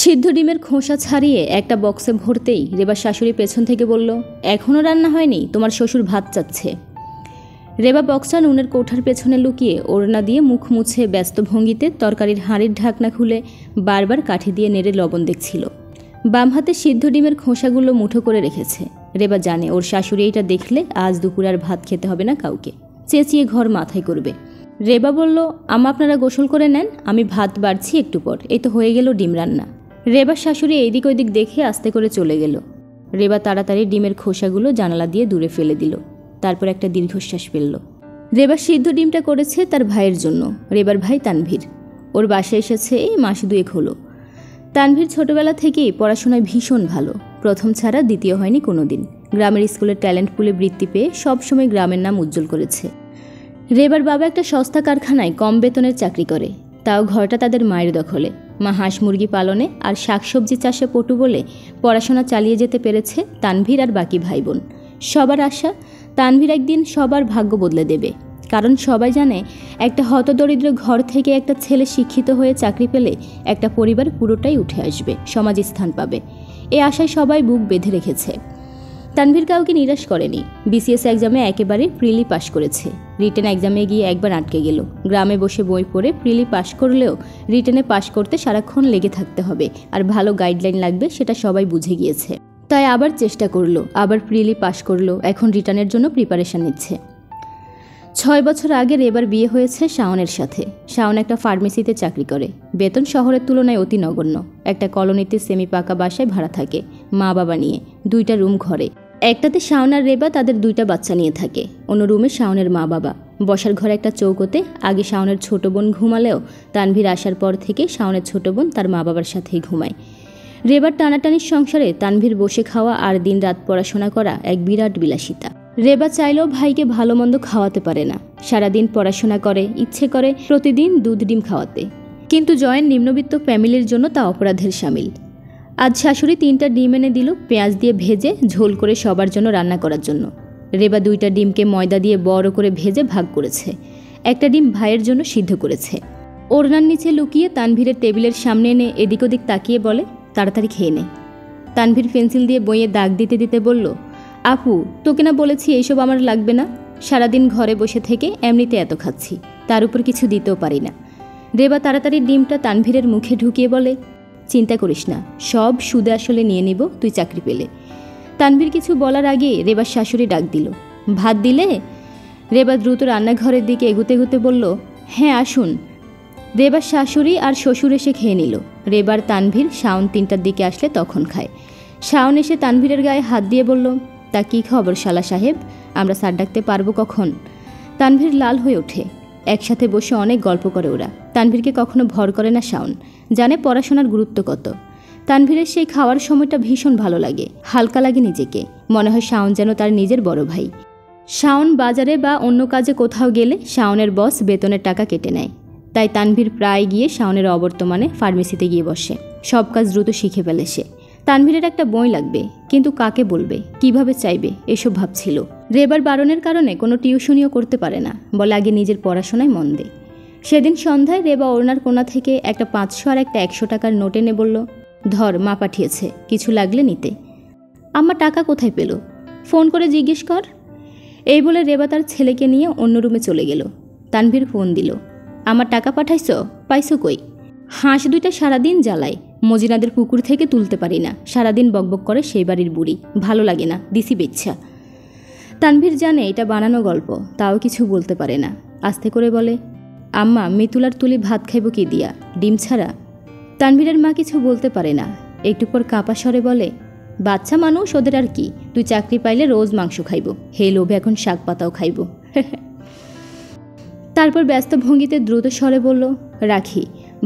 সিদ্ধ ডিমের খোসা ছাড়িয়ে একটা বক্সে ভরতেই রেবার শাশুড়ি পেছন থেকে বলল, এখনও রান্না হয়নি, তোমার শ্বশুর ভাত চাচ্ছে। রেবা বক্সটা নুনের কৌঠার পেছনে লুকিয়ে ওড়না দিয়ে মুখ মুছে ব্যস্ত ভঙ্গিতে তরকারির হাঁড়ির ঢাকনা খুলে বারবার কাঠি দিয়ে নেড়ে লবণ দেখছিল। বাম হাতে সিদ্ধ ডিমের খোসাগুলো মুঠো করে রেখেছে। রেবা জানে ওর শাশুড়ি এইটা দেখলে আজ দুপুরে আর ভাত খেতে হবে না কাউকে, চেঁচিয়ে ঘর মাথায় করবে। রেবা বলল, আম্মা আপনারা গোসল করে নেন, আমি ভাত বাড়ছি একটু পর, এই তো হয়ে গেল ডিম রান্না। রেবার শাশুড়ি এইদিক ওইদিক দেখে আস্তে করে চলে গেল। রেবা তাড়াতাড়ি ডিমের খোসাগুলো জানালা দিয়ে দূরে ফেলে দিল। তারপর একটা দীর্ঘশ্বাস ফেলল। রেবা সিদ্ধ ডিমটা করেছে তার ভাইয়ের জন্য, রেবার ভাই তানভীর। ওর বাসায় এসেছে এই মাস দুয়েক হলো। তানভীর ছোটবেলা থেকেই পড়াশোনায় ভীষণ ভালো, প্রথম ছাড়া দ্বিতীয় হয়নি কোনো দিন। গ্রামের স্কুলের ট্যালেন্ট পুলে বৃত্তি পেয়ে সবসময় গ্রামের নাম উজ্জ্বল করেছে। রেবার বাবা একটা সস্তা কারখানায় কম বেতনের চাকরি করে, তাও ঘরটা তাদের মায়ের দখলে। মা হাঁস মুরগি পালনে আর শাকসবজি চাষে পটু বলে পড়াশোনা চালিয়ে যেতে পেরেছে তানভীর আর বাকি ভাই বোন। সবার আশা তানভীর একদিন সবার ভাগ্য বদলে দেবে, কারণ সবাই জানে একটা হতদরিদ্র ঘর থেকে একটা ছেলে শিক্ষিত হয়ে চাকরি পেলে একটা পরিবার পুরোটাই উঠে আসবে, সমাজে স্থান পাবে। এ আশায় সবাই বুক বেঁধে রেখেছে। তানভীর কাউকে নিরাশ করেনি। বিসিএস এক্সামে একেবারে প্রিলি পাশ করেছে। রিটেন এক্সামে গিয়ে একবার আটকে গেল। গ্রামে বসে বই পড়ে প্রিলি পাশ করলেও রিটেনে পাশ করতে সারাক্ষণ লেগে থাকতে হবে আর ভালো গাইডলাইন লাগবে, সেটা সবাই বুঝে গিয়েছে। তাই আবার চেষ্টা করলো, আবার প্রিলি পাশ করলো, এখন রিটার্নের জন্য প্রিপারেশন নিচ্ছে। 6 বছর আগে রেবার বিয়ে হয়েছে শাওনের সাথে। শাওন একটা ফার্মেসিতে চাকরি করে, বেতন শহরের তুলনায় অতি নগণ্য। একটা কলোনিতে সেমি পাকা বাসায় ভাড়া থাকে, মা বাবা নিয়ে, 2টা রুম ঘরে। একটাতে শাওন আর রেবা তাদের 2টা বাচ্চা নিয়ে থাকে, অন্য রুমে শাওনের মা বাবা। বসার ঘরে একটা চৌকোতে আগে শাওনের ছোট বোন ঘুমালেও তানভীর আসার পর থেকে শাওনের ছোট বোন তার মা বাবার সাথেই ঘুমায়। রেবার টানাটানির সংসারে তানভীর বসে খাওয়া আর দিন রাত পড়াশোনা করা এক বিরাট বিলাসিতা। রেবা চাইলেও ভাইকে ভালো মন্দ খাওয়াতে পারে না। সারাদিন পড়াশোনা করে, ইচ্ছে করে প্রতিদিন দুধ ডিম খাওয়াতে, কিন্তু জয়েন নিম্নবিত্ত ফ্যামিলির জন্য তা অপরাধের শামিল। আজ শাশুড়ি 3টা ডিম এনে দিল, পেঁয়াজ দিয়ে ভেজে ঝোল করে সবার জন্য রান্না করার জন্য। রেবা 2টা ডিমকে ময়দা দিয়ে বড় করে ভেজে ভাগ করেছে। একটা ডিম ভাইয়ের জন্য সিদ্ধ করেছে। ওড়নার নিচে লুকিয়ে তানভীরের টেবিলের সামনে এনে এদিক ওদিক তাকিয়ে বলে, তাড়াতাড়ি খেয়ে নে। তানভীর পেন্সিল দিয়ে বইয়ে দাগ দিতে দিতে বলল, আপু তোকে না বলেছি এইসব আমার লাগবে না, সারাদিন ঘরে বসে থেকে এমনিতে এত খাচ্ছি, তার উপর কিছু দিতেও পারি না। রেবা তাড়াতাড়ি ডিমটা তানভীরের মুখে ঢুকিয়ে বলে, চিন্তা করিস না, সব সুদে আসলে নিয়ে নিব তুই চাকরি পেলে। তানভীর কিছু বলার আগে রেবার শাশুড়ি ডাক দিল, ভাত দিলে? রেবা দ্রুত রান্নাঘরের দিকে এগুতে এগুতে বলল, হ্যাঁ আসুন। রেবার শাশুড়ি আর শ্বশুর এসে খেয়ে নিল। রেবার তানভীর শাওন 3টার দিকে আসলে তখন খায়। শাওন এসে তানভীরের গায়ে হাত দিয়ে বলল, তা কী খবর শালা সাহেব, আমরা স্যার ডাকতে পারবো কখন? তানভীর লাল হয়ে ওঠে। একসাথে বসে অনেক গল্প করে ওরা। তানভীরকে কখনো ভর করে না শাওন, জানে পড়াশোনার গুরুত্ব কত। তানভীরের সেই খাওয়ার সময়টা ভীষণ ভালো লাগে, হালকা লাগে নিজেকে, মনে হয় শাওন যেন তার নিজের বড় ভাই। শাওন বাজারে বা অন্য কাজে কোথাও গেলে শাওনের বস বেতনের টাকা কেটে নেয়, তাই তানভীর প্রায় গিয়ে শাওনের অবর্তমানে ফার্মেসিতে গিয়ে বসে। সব কাজ দ্রুত শিখে ফেলে সে। তানভীরের একটা বই লাগবে, কিন্তু কাকে বলবে, কিভাবে চাইবে, এসব ভাবছিল। রেবার বারণের কারণে কোনো টিউশনিও করতে পারে না, বলে আগে নিজের পড়াশোনায় মন দে। সেদিন সন্ধ্যায় রেবা ওড়নার কোণা থেকে একটা 500 আর একটা 100 টাকার নোট এনে বলল, ধর, মা পাঠিয়েছে, কিছু লাগলে নিতে। আম্মা টাকা কোথায় পেল? ফোন করে জিজ্ঞেস কর। এই বলে রেবা তার ছেলেকে নিয়ে অন্য রুমে চলে গেল। তানভীর ফোন দিল, আমার টাকা পাঠাইছ? পাইছো কই? হাঁস 2টা সারাদিন জ্বালায়, মজিনাদের পুকুর থেকে তুলতে পারি না, সারাদিন বকবক করে সেই বাড়ির বুড়ি, ভালো লাগে না, দিছি বেচ্ছা। তানভীর জানে এটা বানানো গল্প, তাও কিছু বলতে পারে না। আস্তে করে বলে, আম্মা মিতুল আর তুলি ভাত খাইব কি দিয়া, ডিম ছাড়া? তানভীরের মা কিছু বলতে পারে না, একটু পর কাঁপা স্বরে বলে, বাচ্চা মানুষ, ওদের আর কি, তুই চাকরি পাইলে রোজ মাংস খাইব, হে লোভে এখন শাক পাতাও খাইব। তারপর ব্যস্ত ভঙ্গিতে দ্রুত স্বরে বলল, রাখি,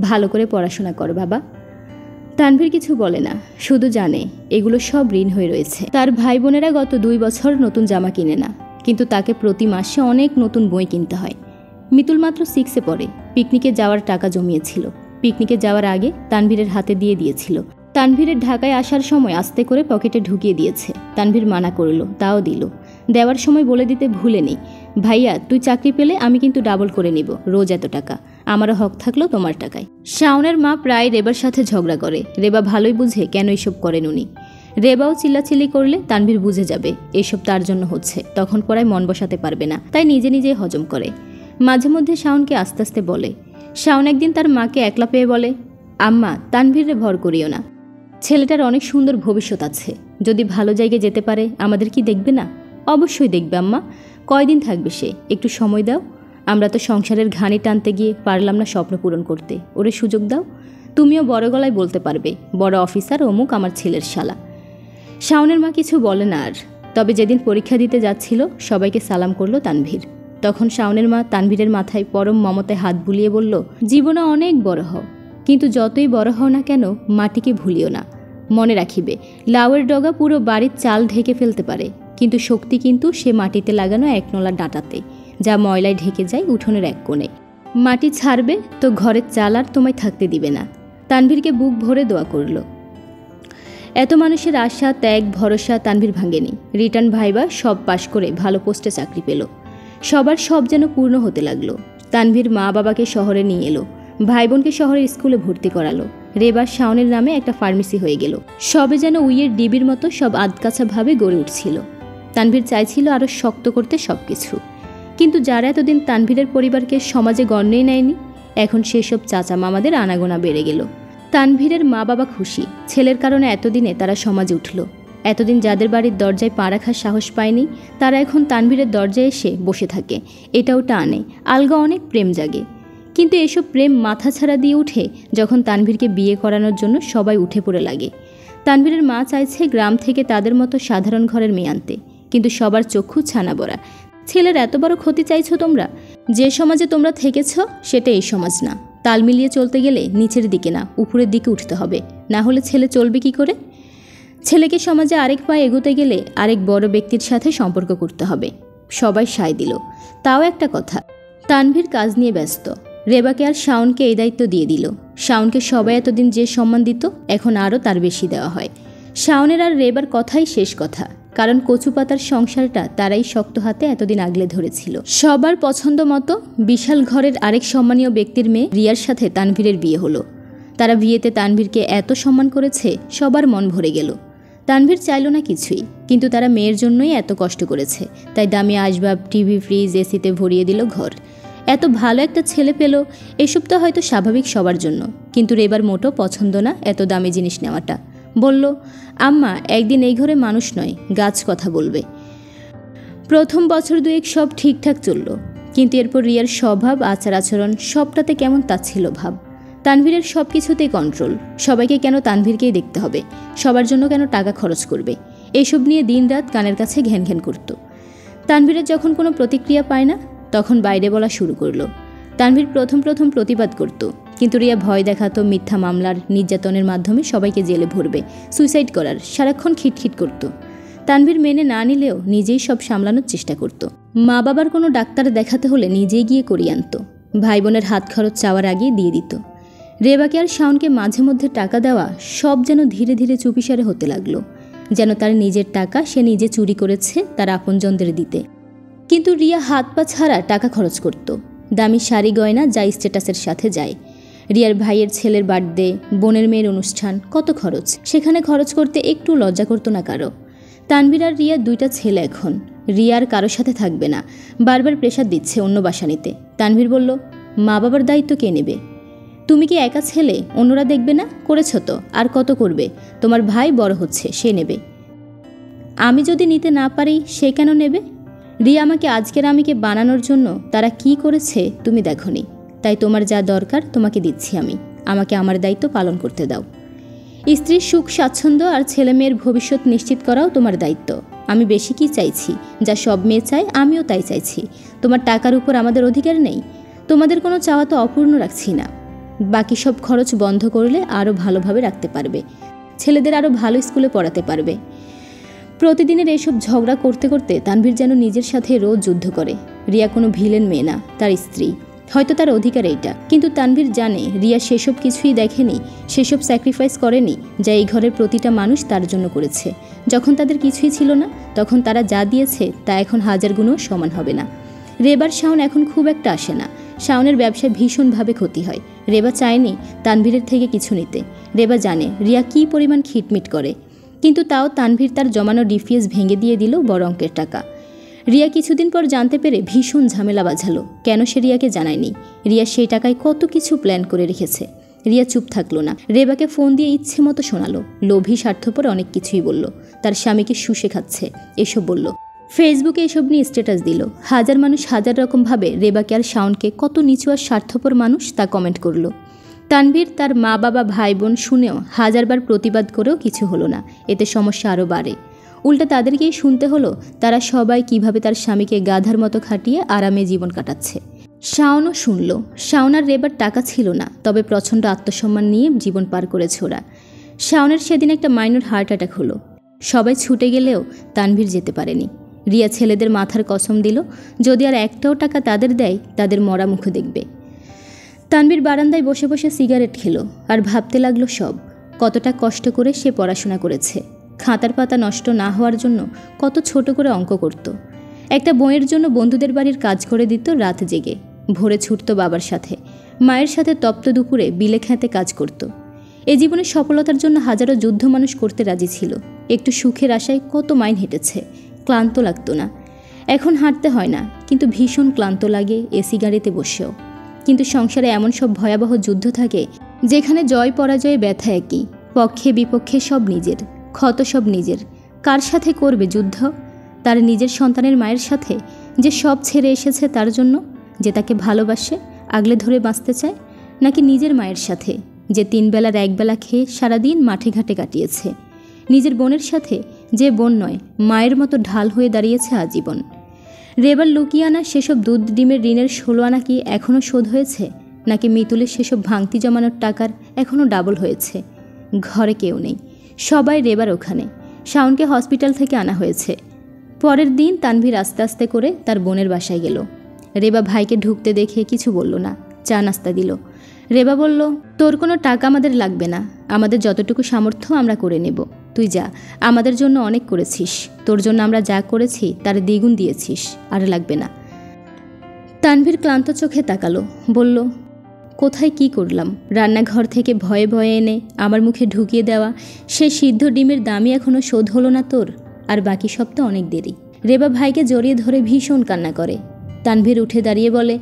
ভালো করে পড়াশোনা কর বাবা। তানভীর কিছু বলে না, শুধু জানে এগুলো সব ঋণ হয়ে রয়েছে। তার ভাই বোনেরা গত 2 বছর নতুন জামা কিনে না, কিন্তু তাকে প্রতি মাসে অনেক নতুন বই কিনতে হয়। মিতুল মাত্র 6-এ পড়ে, পিকনিকে যাওয়ার টাকা জমিয়েছিল। পিকনিকে যাওয়ার আগে তানভীরের হাতে দিয়ে দিয়েছিল। তানভীরের ঢাকায় আসার সময় আস্তে করে পকেটে ঢুকিয়ে দিয়েছে। তানভীর মানা করল, তাও দিল। দেওয়ার সময় বলে দিতে ভুলেনি, ভাইয়া তুই চাকরি পেলে আমি কিন্তু ডাবল করে নিব, রোজ এত টাকা। আমারও হক থাকলো তোমার টাকায়। শাওনের মা প্রায় রেবার সাথে ঝগড়া করে। রেবা ভালোই বুঝে কেন এইসব করেন উনি। রেবাও চিল্লাচিল্লি করলে তানভীর বুঝে যাবে এসব তার জন্য হচ্ছে, তখন পড়ায় মন বসাতে পারবে না, তাই নিজে নিজেই হজম করে। মাঝে মধ্যে শাওনকে আস্তে আস্তে বলে। শাওন একদিন তার মাকে একলা পেয়ে বলে, আম্মা, তানভীরে ভর করিও না, ছেলেটার অনেক সুন্দর ভবিষ্যৎ আছে, যদি ভালো জায়গায় যেতে পারে আমাদের কি দেখবে না? অবশ্যই দেখবে আম্মা, কয়দিন থাকবে সে, একটু সময় দাও। আমরা তো সংসারের ঘানি টানতে গিয়ে পারলাম না স্বপ্ন পূরণ করতে, ওরে সুযোগ দাও। তুমিও বড় গলায় বলতে পারবে, বড় অফিসার অমুক আমার ছেলের শালা। শাওনের মা কিছু বলে না আর। তবে যেদিন পরীক্ষা দিতে যাচ্ছিল সবাইকে সালাম করলো তানভীর। তখন শাওনের মা তানভীরের মাথায় পরম মমতায় হাত বুলিয়ে বলল, জীবনে অনেক বড় হও, কিন্তু যতই বড় হও না কেন মাটিকে ভুলিও না। মনে রাখিবে, লাউয়ের ডগা পুরো বাড়ির চাল ঢেকে ফেলতে পারে, কিন্তু শক্তি কিন্তু সে মাটিতে লাগানো এক নলা ডাঁটাতে, যা ময়লায় ঢেকে যায় উঠোনের এক কোণে। মাটি ছাড়বে তো ঘরের চাল আর তোমায় থাকতে দিবে না। তানভীরকে বুক ভরে দোয়া করল। এত মানুষের আশা, ত্যাগ, ভরসা তানভীর ভাঙেনি। রিটার্ন ভাইবা সব পাশ করে ভালো পোস্টে চাকরি পেল। সবার সব যেন পূর্ণ হতে লাগলো। তানভীর মা বাবাকে শহরে নিয়ে এলো, ভাই বোনকে শহরের স্কুলে ভর্তি করালো। রেবার শাওনের নামে একটা ফার্মেসি হয়ে গেল। সবে যেন উইয়ের ডিবির মতো সব আধকাছাভাবে গড়ে উঠছিল। তানভীর চাইছিল আরও শক্ত করতে সব কিছু, কিন্তু যারা এতদিন তানভীরের পরিবারকে সমাজে গণ্যই নেয়নি, এখন সেসব চাচা মামাদের আনাগোনা বেড়ে গেল। তানভীরের মা বাবা খুশি, ছেলের কারণে এতদিনে তারা সমাজে উঠল। এতদিন যাদের বাড়ির দরজায় পা রাখার সাহস পায়নি, তারা এখন তানভীরের দরজায় এসে বসে থাকে। এটা ওটা আনে, আলগা অনেক প্রেম জাগে। কিন্তু এসব প্রেম মাথা ছাড়া দিয়ে উঠে যখন তানভীরকে বিয়ে করানোর জন্য সবাই উঠে পড়ে লাগে। তানভীরের মা চাইছে গ্রাম থেকে তাদের মতো সাধারণ ঘরের মেয়ে আনতে, কিন্তু সবার চক্ষু ছানা বড়া। ছেলের এত বড় ক্ষতি চাইছো তোমরা? যে সমাজে তোমরা থেকেছ সেটা এই সমাজ না। তাল মিলিয়ে চলতে গেলে নিচের দিকে না উপরের দিকে উঠতে হবে, না হলে ছেলে চলবে কি করে? ছেলেকে সমাজে আরেক পায়ে এগোতে গেলে আরেক বড় ব্যক্তির সাথে সম্পর্ক করতে হবে। সবাই সায় দিল। তাও একটা কথা, তানভীর কাজ নিয়ে ব্যস্ত। রেবাকে আর শাওনকে এই দায়িত্ব দিয়ে দিল। শাওনকে সবাই এতদিন যে সম্মান দিত, এখন আরও তার বেশি দেওয়া হয়। শাওনের আর রেবার কথাই শেষ কথা, কারণ কচু পাতার সংসারটা তারাই শক্ত হাতে এতদিন আগলে ধরেছিল। সবার পছন্দ মতো বিশাল ঘরের আরেক সম্মানীয় ব্যক্তির মেয়ে রিয়ার সাথে তানভীরের বিয়ে হলো। তারা বিয়েতে তানভীরকে এত সম্মান করেছে, সবার মন ভরে গেল। তানভীর চাইল না কিছুই, কিন্তু তারা মেয়ের জন্যই এত কষ্ট করেছে, তাই দামি আসবাব, টিভি, ফ্রিজ, এসিতে ভরিয়ে দিল ঘর। এত ভালো একটা ছেলে পেল, এসব তো হয়তো স্বাভাবিক সবার জন্য, কিন্তু রেবার মোটো পছন্দ না এত দামি জিনিস নেওয়াটা। বলল, আম্মা, একদিন এই ঘরে মানুষ নয় গাছ কথা বলবে। প্রথম বছর দুয়েক সব ঠিকঠাক চলল, কিন্তু এরপর রিয়ার স্বভাব, আচার আচরণ সবটাতে কেমন তাচ্ছিল্য ভাব। তানভীরের সব কিছুতেই কন্ট্রোল। সবাইকে কেন তানভীরকেই দেখতে হবে, সবার জন্য কেন টাকা খরচ করবে, এইসব নিয়ে দিনরাত কানের কাছে ঘ্যান ঘ্যান করত। তানভীরের যখন কোনো প্রতিক্রিয়া পায় না, তখন বাইরে বলা শুরু করলো। তানভীর প্রথম প্রতিবাদ করত, কিন্তু রিয়া ভয় দেখাতো মিথ্যা মামলার, নির্যাতনের মাধ্যমে সবাইকে জেলে ভরবে, সুইসাইড করার, সারাক্ষণ খিটখিট করত। তানভীর মেনে না নিলেও নিজেই সব সামলানোর চেষ্টা করত। মা বাবার কোনো ডাক্তার দেখাতে হলে নিজেই গিয়ে করিয়ে আনত। ভাই বোনের হাত খরচ চাওয়ার আগেই দিয়ে দিত। রেবাকে আর শাওনকে মাঝে মধ্যে টাকা দেওয়া সব যেন ধীরে ধীরে চুপিসারে হতে লাগলো, যেন তার নিজের টাকা সে নিজে চুরি করেছে তার আপনজনদের দিতে। কিন্তু রিয়া হাত পা ছাড়া টাকা খরচ করত। দামি শাড়ি গয়না যা স্ট্যাটাসের সাথে যায়। রিয়ার ভাইয়ের ছেলের বার্থডে, বোনের মেয়ের অনুষ্ঠান, কত খরচ, সেখানে খরচ করতে একটু লজ্জা করতো না কারো। তানভীর আর রিয়া দুইটা ছেলে, এখন রিয়ার কারোর সাথে থাকবে না, বারবার প্রেশার দিচ্ছে অন্য বাসা নিতে। তানভীর বলল, মা বাবার দায়িত্ব কে নেবে? তুমি কি একা ছেলে, অন্যরা দেখবে না? করেছ তো, আর কত করবে? তোমার ভাই বড় হচ্ছে, সে নেবে। আমি যদি নিতে না পারি সে কেন নেবে? রিয়া আমাকে আজকের আমিকে বানানোর জন্য তারা কি করেছে তুমি দেখোনি, তাই তোমার যা দরকার তোমাকে দিচ্ছি আমি, আমাকে আমার দায়িত্ব পালন করতে দাও। স্ত্রীর সুখ স্বাচ্ছন্দ্য আর ছেলে মেয়ের ভবিষ্যৎ নিশ্চিত করাও তোমার দায়িত্ব। আমি বেশি কি চাইছি? যা সব মেয়ে চায় আমিও তাই চাইছি। তোমার টাকার উপর আমাদের অধিকার নেই, তোমাদের কোনো চাওয়া তো অপূর্ণ রাখছি না। বাকি সব খরচ বন্ধ করলে আরও ভালোভাবে রাখতে পারবে, ছেলেদের আরও ভালো স্কুলে পড়াতে পারবে। প্রতিদিনের এইসব ঝগড়া করতে করতে তানভীর যেন নিজের সাথে রোজ যুদ্ধ করে। রিয়া কোনো ভিলেন মেয়ে না, তার স্ত্রী, হয়তো তার অধিকার এইটা। কিন্তু তানভীর জানে রিয়া সেসব কিছুই দেখেনি, সেসব স্যাক্রিফাইস করেনি যা এই ঘরের প্রতিটা মানুষ তার জন্য করেছে। যখন তাদের কিছুই ছিল না, তখন তারা যা দিয়েছে তা এখন হাজার গুণও সমান হবে না। রেবার শাওন এখন খুব একটা আসে না। শাওনের ব্যবসায় ভীষণভাবে ক্ষতি হয়। রেবা চায়নি তানভীরের থেকে কিছু নিতে। রেবা জানে রিয়া কী পরিমাণ খিটমিট করে, কিন্তু তাও তানভীর তার জমানো ডিপিএস ভেঙে দিয়ে দিল বড় অঙ্কের টাকা। রিয়া কিছুদিন পর জানতে পেরে ভীষণ ঝামেলা বাঝালো। কেন সে রিয়াকে জানায়নি? রিয়া সেই টাকায় কত কিছু প্ল্যান করে রেখেছে। রিয়া চুপ থাকলো না, রেবাকে ফোন দিয়ে ইচ্ছে মতো শোনালো। লোভী স্বার্থপর অনেক কিছুই বলল। তার স্বামীকে শুষে খাচ্ছে এসব বলল। ফেসবুকে এসব নিয়ে স্ট্যাটাস দিল। হাজার মানুষ হাজার রকমভাবে রেবাকে আর শাওনকে কত নিচু আর স্বার্থপর মানুষ তা কমেন্ট করলো। তানভীর তার মা বাবা ভাই বোন শুনেও হাজারবার প্রতিবাদ করেও কিছু হলো না। এতে সমস্যা আরও বাড়ে। উল্টা তাদেরকেই শুনতে হলো তারা সবাই কিভাবে তার স্বামীকে গাধার মতো খাটিয়ে আরামে জীবন কাটাচ্ছে। শাওনও শুনল। শাওন আর রেবার টাকা ছিল না, তবে প্রচণ্ড আত্মসম্মান নিয়ে জীবন পার করেছে ওরা। শাওনের সেদিন একটা মাইনর হার্ট অ্যাটাক হলো। সবাই ছুটে গেলেও তানভীর যেতে পারেনি। রিয়া ছেলেদের মাথার কসম দিল যদি আর একটাও টাকা তাদের দেয় তাদের মরা মুখ দেখবে। তানভীর বারান্দায় বসে বসে সিগারেট খেলো আর ভাবতে লাগলো সব কতটা কষ্ট করে সে পড়াশোনা করেছে। খাতার পাতা নষ্ট না হওয়ার জন্য কত ছোট করে অঙ্ক করত। একটা বইয়ের জন্য বন্ধুদের বাড়ির কাজ করে দিত রাত জেগে। ভোরে ছুটত বাবার সাথে, মায়ের সাথে তপ্ত দুপুরে বিলে খেতে কাজ করত। এ জীবনে সফলতার জন্য হাজারো যুদ্ধ মানুষ করতে রাজি ছিল। একটু সুখের আশায় কত মাইল হেঁটেছে, ক্লান্ত লাগতো না। এখন হাঁটতে হয় না, কিন্তু ভীষণ ক্লান্ত লাগে এসি গাড়িতে বসেও। কিন্তু সংসারে এমন সব ভয়াবহ যুদ্ধ থাকে যেখানে জয় পরাজয়ে ব্যথা একই, পক্ষে বিপক্ষে সব নিজের, ক্ষত সব নিজের। কার সাথে করবে যুদ্ধ? তার নিজের সন্তানের মায়ের সাথে, যে সব ছেড়ে এসেছে তার জন্য, যে তাকে ভালোবাসে, আগলে ধরে বাঁচতে চায়, নাকি নিজের মায়ের সাথে, যে 3 বেলার 1 বেলা খেয়ে সারাদিন মাঠে ঘাটে কাটিয়েছে? নিজের বোনের সাথে, যে বোন নয় মায়ের মতো ঢাল হয়ে দাঁড়িয়েছে আজীবন। রেবার লুকিয়ে আনা সেসব দুধ ডিমের ঋণের 16 আনা কি এখনও শোধ হয়েছে, নাকি মিতুলের সেসব ভাঙতি জমানোর টাকার এখনও ডাবল হয়েছে? ঘরে কেউ নেই, সবাই রেবার ওখানে। শাওনকে হসপিটাল থেকে আনা হয়েছে। পরের দিন তানভীর আস্তে আস্তে করে তার বোনের বাসায় গেল। রেবা ভাইকে ঢুকতে দেখে কিছু বলল না, চা নাস্তা দিল। রেবা বলল, তোর কোনো টাকা আমাদের লাগবে না, আমাদের যতটুকু সামর্থ্য আমরা করে নেব। তুই যা, আমাদের জন্য অনেক করেছিস, তোর জন্য আমরা যা করেছি তার দ্বিগুণ দিয়েছিস, আর লাগবে না। তানভীর ক্লান্ত চোখে তাকালো, বলল, কোথায় কি করলাম? রান্নাঘর থেকে ভয়ে ভয়ে এনে আমার মুখে ঢুকিয়ে দেওয়া সে সিদ্ধ ডিমের দামই এখনও শোধ হলো না তোর, আর বাকি সব তো অনেক দেরি। রেবা ভাইকে জড়িয়ে ধরে ভীষণ কান্না করে। তানভীর উঠে দাঁড়িয়ে বলে,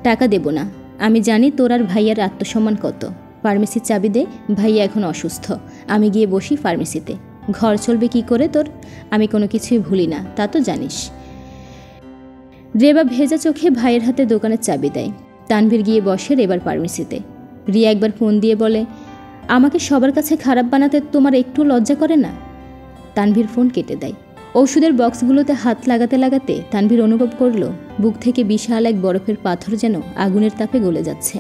টাকা দেব না, আমি জানি তোর আর ভাইয়ার আত্মসম্মান কত। ফার্মেসির চাবি দে, ভাইয়া এখন অসুস্থ, আমি গিয়ে বসি ফার্মেসিতে। ঘর চলবে কি করে তোর? আমি কোনো কিছুই ভুলি না, তা তো জানিস। রেবা ভেজা চোখে ভাইয়ের হাতে দোকানের চাবি দেয়। তানভীর গিয়ে বসে রেবার ফার্মেসিতে। রিয়া একবার ফোন দিয়ে বলে, আমাকে সবার কাছে খারাপ বানাতে তোমার একটু লজ্জা করে না? তানভীর ফোন কেটে দেয়। ওষুধের বক্সগুলোতে হাত লাগাতে লাগাতে তানভীর অনুভব করল বুক থেকে বিশাল এক বরফের পাথর যেন আগুনের তাপে গলে যাচ্ছে।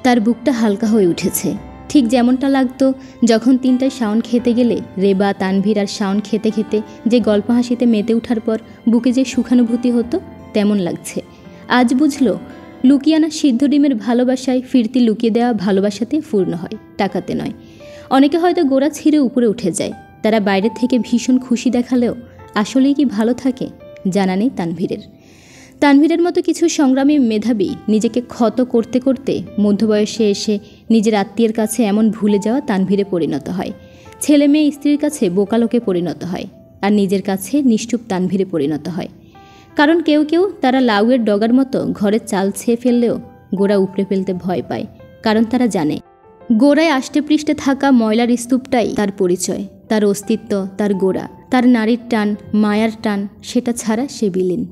তার বুকটা হালকা হয়ে উঠেছে, ঠিক যেমনটা লাগতো যখন 3টায় শাওন খেতে গেলে রেবা, তানভীর আর শাওন খেতে খেতে যে গল্প হাসিতে মেতে ওঠার পর বুকে যে সুখানুভূতি হতো, তেমন লাগছে। আজ বুঝল, লুকিয়ানা সিদ্ধ ডিমের ভালোবাসায় ফিরতি লুকিয়ে দেওয়া ভালোবাসাতে পূর্ণ হয়, টাকাতে নয়। অনেকে হয়তো গোড়া ছিঁড়ে উপরে উঠে যায়, তারা বাইরে থেকে ভীষণ খুশি দেখালেও আসলেই কি ভালো থাকে জানা নেই তানভীরের মতো কিছু সংগ্রামী মেধাবী নিজেকে ক্ষত করতে করতে মধ্যবয়সে এসে নিজের আত্মীয়ের কাছে এমন ভুলে যাওয়া তানভীরে পরিণত হয়। ছেলে মেয়ে স্ত্রীর কাছে বোকালোকে পরিণত হয়, আর নিজের কাছে নিষ্ঠুপ তানভীরে পরিণত হয়। কারণ কেউ কেউ তারা লাউয়ের ডগার মতো ঘরের চাল ছেয়ে ফেললেও গোড়া উপড়ে ফেলতে ভয় পায়। কারণ তারা জানে গোড়ায় আষ্টে পৃষ্ঠে থাকা ময়লার স্তূপটাই তার পরিচয়, তার অস্তিত্ব, তার গোড়া, তার নারীর টান, মায়ার টান, সেটা ছাড়া সে বিলীন।